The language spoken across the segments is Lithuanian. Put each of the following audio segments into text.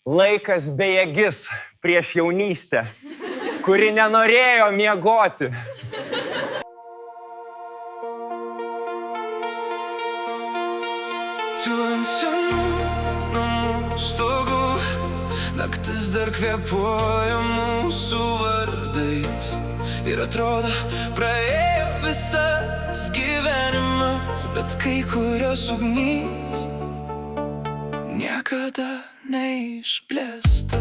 Laikas bejėgis prieš jaunystę, kuri nenorėjo miegoti. Tyla ant senų namų stogų, naktis dar kvėpuoja mūsų vardais. Ir atrodo, praėjo visas gyvenimas, bet kai kurios ugnys niekada neišblėsta.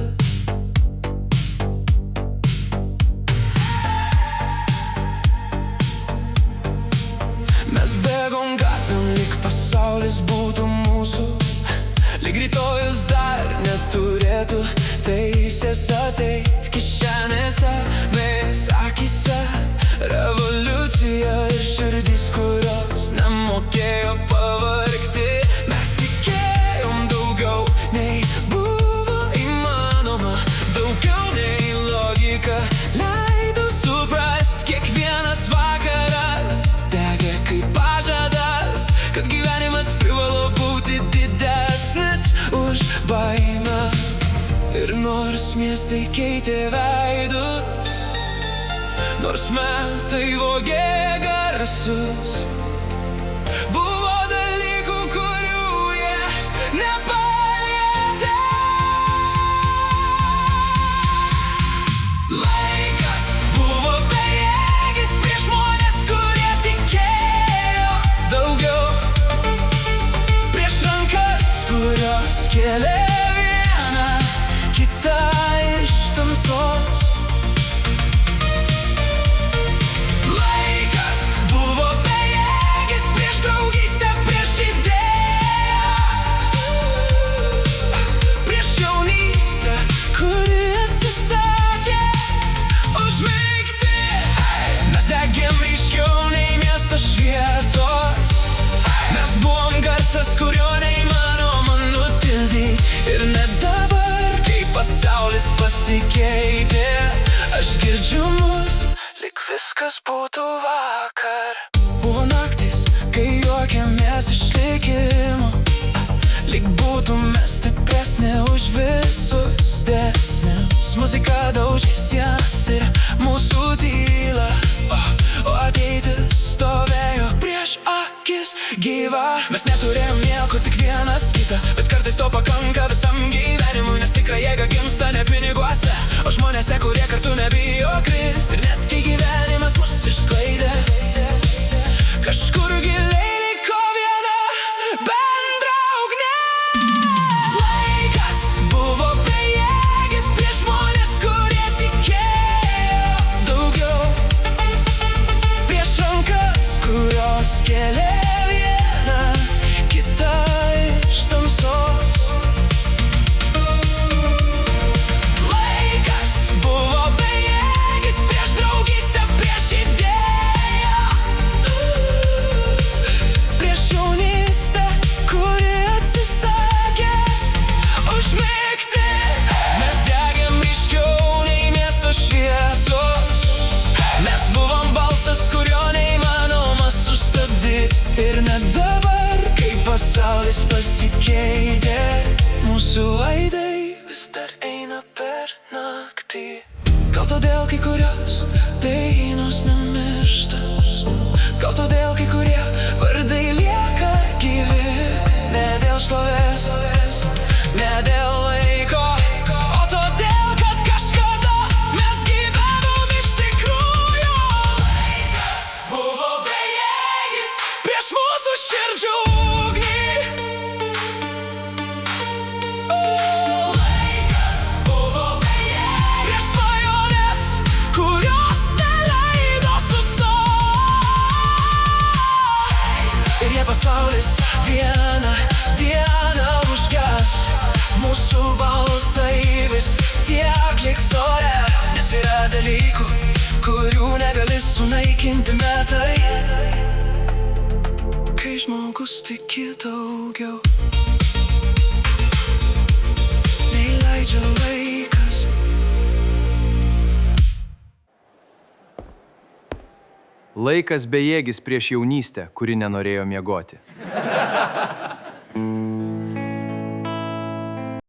Mes bėgom gatvėm, lyg pasaulis būtų mūsų, lyg rytojus dar neturėtų teisės ateit kišenėse, mes akyse. Revoliucija ir širdys, kurios nemokėjo pavargti. Mes tikėjom daugiau, nei buvo įmanoma, daugiau nei logika leido suprast. Kiekvienas vakaras degė kaip pažadas, kad gyvenimas privalo būti didesnis už baimę. Ir nors miestai keitė veidus, nors metai vogė garsus, buvo dalykų, kurių jie nepalietė. Laikas buvo bejėgis prieš žmonės, kurie tikėjo daugiau, prieš rankas, kurios kėlė vieną kitą iš tamsos. Kurio neįmanoma nutildyt. Ir net dabar, kai pasaulis pasikeitė, aš girdžiu mus, lyg viskas būtų vakar. Buvo naktis, kai juokėmės iš likimo, lyg būtume stipresnė už visus dėsnius. Muzika daužė sienas ir mūsų tylą, o ateitis stovėjo prieš akis gyva. Mes neturėjom nieko, tik vienas kitą, bet kartais to pakanka visam gyvenimui, nes tikra jėga gimsta ne piniguose, o žmonėse, kurie kartu nebijo krist. Ir net kai gyvenimas mus išsklaidė, kažkur giliai liko viena bendra ugnis. Laikas buvo bejėgis prieš žmonės, kurie tikėjo daugiau, prieš rankas, kurios kėlė vieną kitą iš tamsos. Laikas buvo bejėgis prieš draugystę, prieš idėją, prieš jaunystę, kuri atsisakė užmigti. Mes degėm ryškiau nei miesto šviesos, mes buvom balsas, kurio neįmanoma sustabdyti. Ir net dabar, kai pasaulis pasikeitė, mūsų aidai vis dar eina per naktį. Gal todėl kai kurios dainos nemiršta, gal todėl kai kurie vardai lieka gyvi. Ne dėl šlovės, ne dėl laiko, o todėl, kad kažkada mes gyvenom iš tikrųjų. Laikas buvo bejėgis prieš mūsų širdžių ugnį. Laikas buvo bejėgis prieš svajones, kurios neleido sustoti. Ir jei pasaulis vieną dieną užges, mūsų balsai vis tiek liks ore. Nes yra dalykų, kurių negali sunaikinti metai, kai žmogus tiki daugiau, nei leidžia laikas. Laikas bejėgis prieš jaunystę, kuri nenorėjo miegoti.